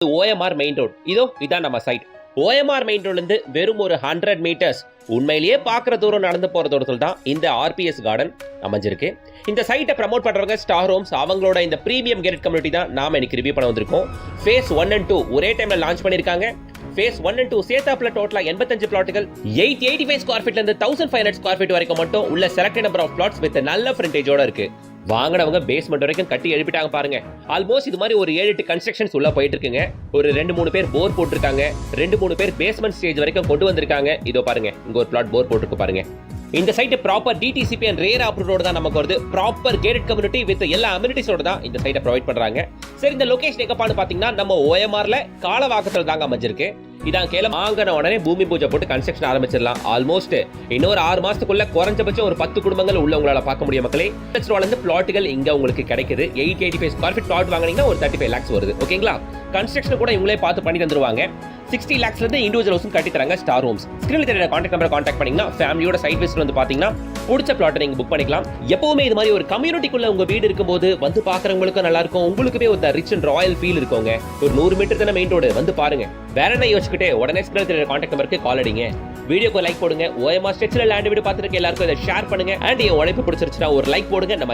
OMR main road. இதான் நம்ம side. OMR main ரோட்ல இருந்து வெறும் ஒரு 100 மீட்டர்ஸ் உண்மையிலேயே பார்க்குற தூரம் நடந்து போற தூரத்தில் தான் இந்த RPS கார்டன் அமைஞ்சிருக்கு. இந்த சைட்டை ப்ரமோட் பண்றவங்க ஸ்டார் ஹோம்ஸ். அவங்களோட இந்த பிரீமியம் கேட்டட் கம்யூனிட்டி தான் நாம இன்னைக்கு ரிவ்யூ பண்ண வந்திருக்கோம். ஃபேஸ் 1 and 2 ஒரே டைம்ல லான்ச் பண்ணிருக்காங்க. ஃபேஸ் 1 and 2 சேர்த்தாப்ல டோட்டலா 85 பிளாட்டுகள் 885 ஸ்கொயர் ஃபீட்ல இருந்து 1500 ஸ்கொயர் ஃபீட் வரைக்கும் மட்டும் உள்ள selected number of plots with நல்ல ஃப்ரண்டேஜோட இருக்கு. வாங்கினவங்க பேஸ்மெண்ட் வரைக்கும் கட்டி எழுப்பிட்டாங்க பாருங்க. ஆல்மோஸ்ட் இது மாதிரி ஒரு 7-8 கன்ஸ்ட்ரக்ஷன்ஸ் உள்ள போயிட்டு இருக்குங்க. ஒரு 2-3 பேர் போர் போட்டிருக்காங்க. 2-3 பேர் பேஸ்மெண்ட் ஸ்டேஜ் வரைக்கும் கொண்டு வந்திருக்காங்க. இதோ பாருங்க, இங்க ஒரு பிளாட் போர் போட்டிருக்கு பாருங்க. இந்த site proper DTCP and RERA அப்ரூவோட தான் நமக்கு வருது. ப்ராப்பர் கேட்டட் கம்யூனிட்டி வித் எல்லா அம்யூனிட்டிஸோட தான் இந்த சைட்டை ப்ரொவைட் பண்றாங்க. சரி, இந்த லொகேஷன் எங்கப்பான்னு பாத்தீங்கன்னா நம்ம OMRல காலவாக்கத்துல தாங்க அமைஞ்சிருக்கு. இதான் கேளம் வாங்கின உடனே பூமி பூஜை போட்டு கன்ஸ்ட்ரக்ஷன் ஆரம்பிச்சிடலாம். ஆல்மோஸ்ட் இன்னொரு 6 மாசத்துக்குள்ள குறைஞ்சபட்சம் ஒரு 10 குடும்பங்கள் உள்ள உங்களால பார்க்க முடியும் மக்களே. பிளாட்டுகள் இங்க உங்களுக்கு கிடைக்குது. 885 ஸ்கொயர் ஃபீட் பிளாட் வாங்கினீங்கன்னா ஒரு 35 lakhs வருது. ஓகேங்களா? கன்ஸ்ட்ரக்ஷன் கூட இவங்களே பார்த்து பண்ணி தந்துருவாங்க. 60 lakhsல இருந்து இண்டிவிஜுவல் ஹவுஸும் கட்டி தராங்க ஸ்டார் ஹோம்ஸ். ஸ்கிரீன்ல தெரியற கான்டாக்ட் நம்பரை கான்டாக்ட் பண்ணீங்கன்னா ஃபேமிலியோட சைட் விசிட் வந்து பாத்தீங்கன்னா பிடிச்ச பிளாட்டை நீங்க புக் பண்ணிக்கலாம். எப்பவுமே இது மாதிரி ஒரு கம்யூனிட்டிக்குள்ள உங்க வீடு இருக்கும்போது வந்து பாக்குறவங்களுக்கும் நல்லா இருக்கும், உங்களுக்குமே ஒரு ரிச் அண்ட் ராயல் ஃபீல் இருக்குங்க. ஒரு 100 மீட்டர் தானே மெயின் ரோடு, வந்து பாருங்க. வேற என்ன யோசிச்சுக்கிட்டே உடனே ஸ்கிரீன்ல தெரியற கான்டாக்ட் நம்பருக்கு கால் அடிங்க. வீடியோக்கு லைக் போடுங்க. OMR ஸ்ட்ரெச்ல லேண்ட் வீடு பார்த்துட்டு எல்லாருக்கும் இதை ஷேர் பண்ணுங்க. அண்ட் என் உழைப்பு பிடிச்சிருச்சுன்னா ஒரு லைக் போடுங்க. நம்ம